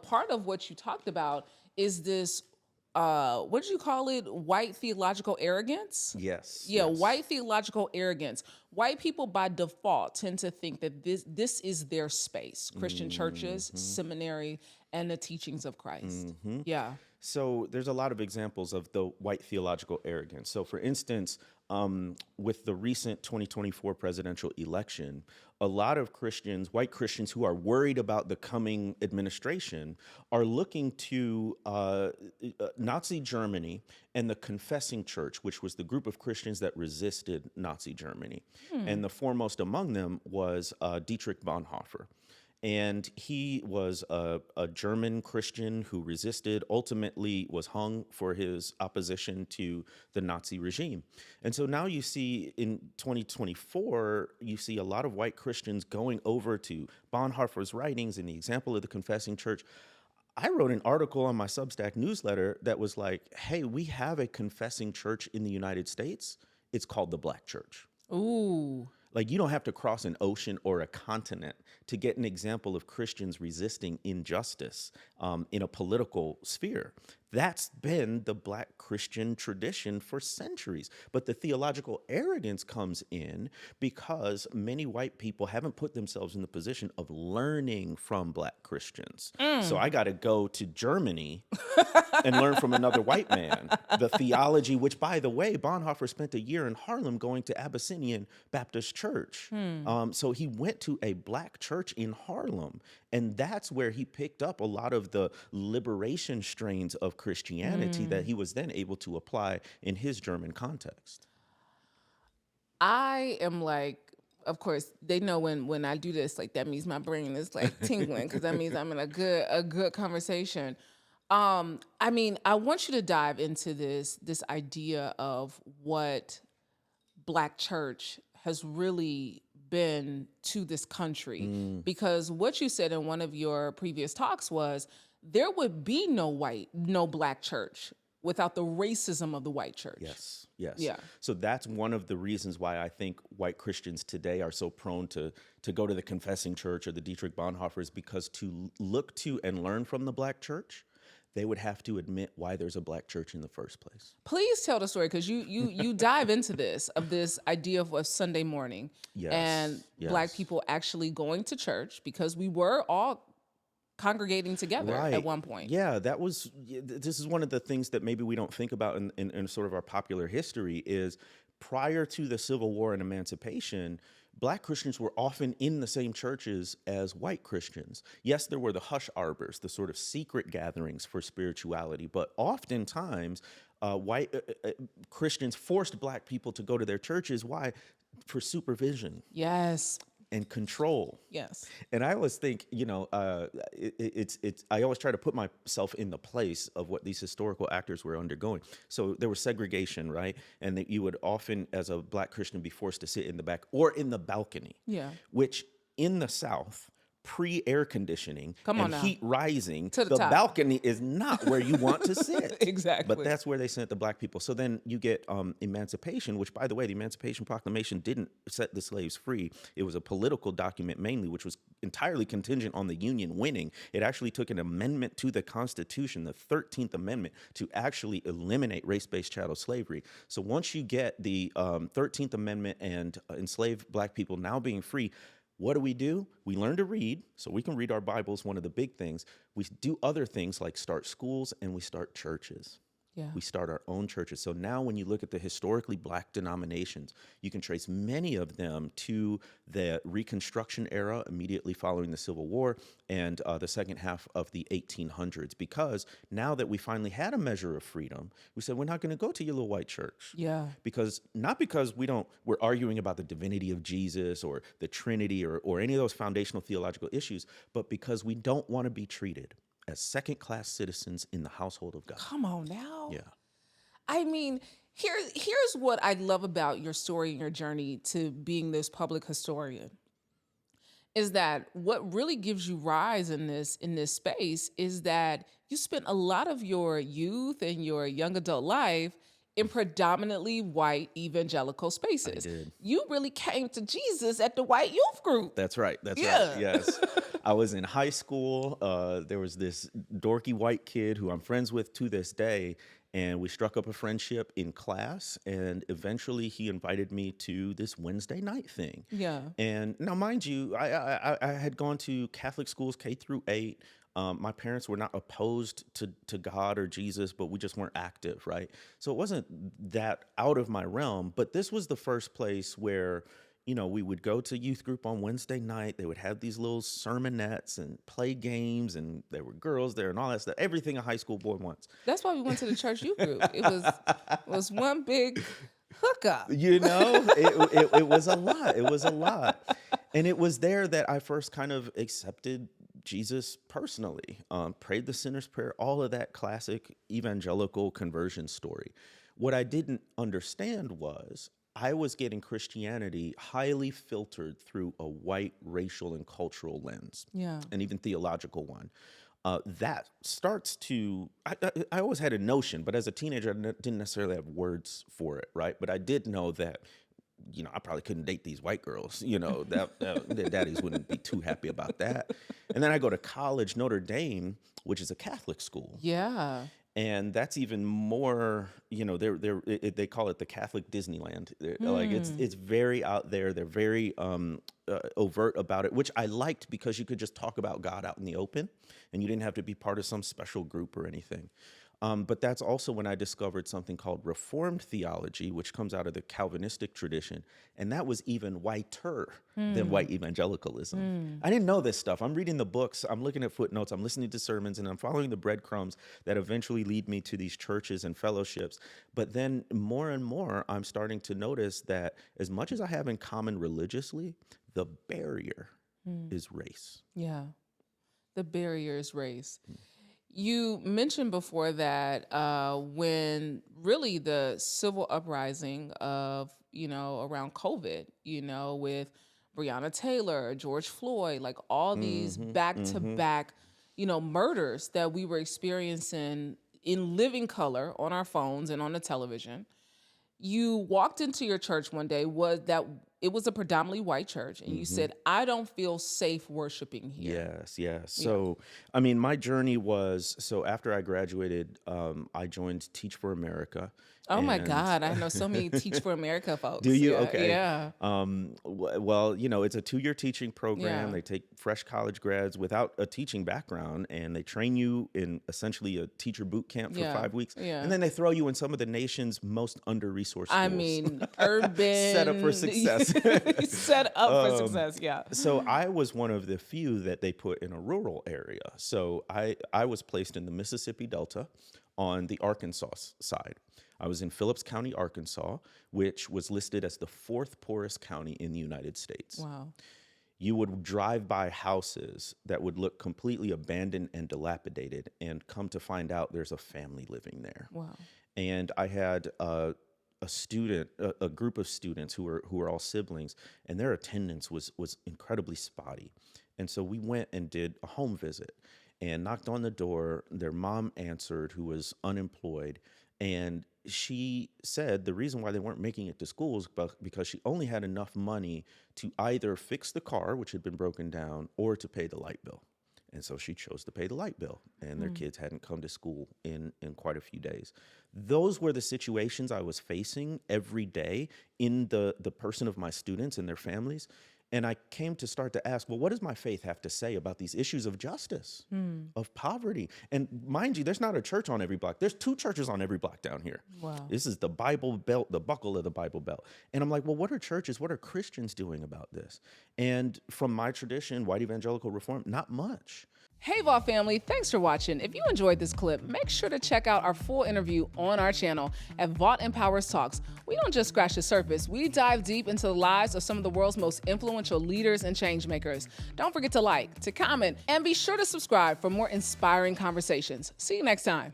part of what you talked about is this, what did you call it? White theological arrogance? Yes. Yeah, yes. white theological arrogance. White people by default tend to think that this is their space. Christian churches, seminary, and the teachings of Christ. Yeah. So there's a lot of examples of the white theological arrogance. So for instance, with the recent 2024 presidential election, a lot of Christians, white Christians who are worried about the coming administration, are looking to Nazi Germany and the Confessing Church, which was the group of Christians that resisted Nazi Germany. And the foremost among them was Dietrich Bonhoeffer. And he was a German Christian who resisted, ultimately was hung for his opposition to the Nazi regime. And so now you see in 2024, you see a lot of white Christians going over to Bonhoeffer's writings and the example of the Confessing Church. I wrote an article on my Substack newsletter that was like, hey, we have a confessing church in the United States. It's called the Black Church. Ooh. Like, you don't have to cross an ocean or a continent to get an example of Christians resisting injustice in a political sphere. That's been the Black Christian tradition for centuries. But the theological arrogance comes in because many white people haven't put themselves in the position of learning from Black Christians. So I got to go to Germany and learn from another white man the theology, which, by the way, Bonhoeffer spent a year in Harlem going to Abyssinian Baptist Church. So he went to a Black church in Harlem, and that's where he picked up a lot of the liberation strains of Christianity that he was then able to apply in his German context. I am like, of course, they know when I do this, like that means my brain is like tingling because that means I'm in a good conversation. I want you to dive into this idea of what Black church has really been to this country, because what you said in one of your previous talks was there would be no Black church without the racism of the white church. Yes, yes. Yeah. So that's one of the reasons why I think white Christians today are so prone to go to the Confessing Church or the Dietrich Bonhoeffers, because to look to and learn from the Black church, they would have to admit why there's a Black church in the first place. Please tell the story, because you dive into this idea of a Sunday morning and Black people actually going to church, because we were all congregating together at one point. Yeah, this is one of the things that maybe we don't think about in sort of our popular history is prior to the Civil War and emancipation, Black Christians were often in the same churches as white Christians. Yes, there were the hush arbors, the sort of secret gatherings for spirituality, but oftentimes white Christians forced Black people to go to their churches. Why? For supervision. Yes. And control. Yes. And I always think, I always try to put myself in the place of what these historical actors were undergoing. So there was segregation, right? And that you would often, as a Black Christian, be forced to sit in the back or in the balcony. Yeah. Which in the South, pre-air conditioning and heat rising, to the top. Balcony is not where you want to sit. Exactly. But that's where they sent the Black people. So then you get emancipation, which, by the way, the Emancipation Proclamation didn't set the slaves free. It was a political document mainly, which was entirely contingent on the Union winning. It actually took an amendment to the Constitution, the 13th Amendment, to actually eliminate race-based chattel slavery. So once you get the 13th Amendment and enslaved Black people now being free, what do? We learn to read, so we can read our Bibles, one of the big things. We do other things like start schools and we start churches. Yeah. We start our own churches. So now when you look at the historically Black denominations, you can trace many of them to the Reconstruction era immediately following the Civil War and the second half of the 1800s. Because now that we finally had a measure of freedom, we said, we're not going to go to your little white church. Yeah. Not because we're arguing about the divinity of Jesus or the Trinity or any of those foundational theological issues, but because we don't want to be treated as second-class citizens in the household of God. Come on now. Yeah. I mean, here's what I love about your story and your journey to being this public historian, is that what really gives you rise in this space is that you spent a lot of your youth and your young adult life in predominantly white evangelical spaces. did. You really came to Jesus at the white youth group. That's right. That's Yeah. right. Yes. I was in high school. There was this dorky white kid who I'm friends with to this day. And we struck up a friendship in class. And eventually he invited me to this Wednesday night thing. Yeah. And now, mind you, I had gone to Catholic schools K through 8. My parents were not opposed to God or Jesus, but we just weren't active, right? So it wasn't that out of my realm, but this was the first place where, we would go to youth group on Wednesday night. They would have these little sermonettes and play games, and there were girls there and all that stuff. Everything a high school boy wants. That's why we went to the church youth group. It was one big hookup. It was a lot. It was a lot. And it was there that I first kind of accepted Jesus personally, prayed the sinner's prayer, all of that classic evangelical conversion story. What I didn't understand was I was getting Christianity highly filtered through a white racial and cultural lens, Yeah. and even theological one. That starts to, I always had a notion, but as a teenager, I didn't necessarily have words for it, right? But I did know that, I probably couldn't date these white girls, their daddies wouldn't be too happy about that. And then I go to college, Notre Dame, which is a Catholic school. Yeah. And that's even more, they call it the Catholic Disneyland. Like it's very out there. They're very overt about it, which I liked because you could just talk about God out in the open, and you didn't have to be part of some special group or anything. But that's also when I discovered something called Reformed theology, which comes out of the Calvinistic tradition. And that was even whiter than white evangelicalism. I didn't know this stuff. I'm reading the books, I'm looking at footnotes, I'm listening to sermons, and I'm following the breadcrumbs that eventually lead me to these churches and fellowships. But then more and more, I'm starting to notice that as much as I have in common religiously, the barrier is race. Yeah. The barrier is race. You mentioned before that when really the civil uprising of, around COVID, with Breonna Taylor, George Floyd, like all these back-to-back, murders that we were experiencing in living color on our phones and on the television. You walked into your church one day, it was a predominantly white church, and you said, I don't feel safe worshiping here. Yes. So, I mean, my journey was, after I graduated, I joined Teach for America. Oh my God, I know so many Teach for America folks. Do you? Yeah, Okay. Yeah. Well, it's a 2-year teaching program. Yeah. They take fresh college grads without a teaching background, and they train you in essentially a teacher boot camp for 5 weeks. Yeah. And then they throw you in some of the nation's most under-resourced schools. I mean, urban. Set up for success. Set up for success, yeah. So I was one of the few that they put in a rural area. So I was placed in the Mississippi Delta on the Arkansas side. I was in Phillips County, Arkansas, which was listed as the 4th poorest county in the United States. Wow. You would drive by houses that would look completely abandoned and dilapidated, and come to find out there's a family living there. Wow. And I had a group of students who were all siblings, and their attendance was incredibly spotty. And so we went and did a home visit and knocked on the door. Their mom answered, who was unemployed, and she said the reason why they weren't making it to school is because she only had enough money to either fix the car, which had been broken down, or to pay the light bill. And so she chose to pay the light bill, and their kids hadn't come to school in quite a few days. Those were the situations I was facing every day in the person of my students and their families. And I came to start to ask, well, what does my faith have to say about these issues of justice, of poverty? And mind you, there's not a church on every block. There's 2 churches on every block down here. Wow. This is the Bible Belt, the buckle of the Bible Belt. And I'm like, well, what are churches, what are Christians doing about this? And from my tradition, white evangelical reform, not much. Hey, Vault family, thanks for watching. If you enjoyed this clip, make sure to check out our full interview on our channel at Vault Empowers Talks. We don't just scratch the surface. We dive deep into the lives of some of the world's most influential leaders and change makers. Don't forget to like, to comment, and be sure to subscribe for more inspiring conversations. See you next time.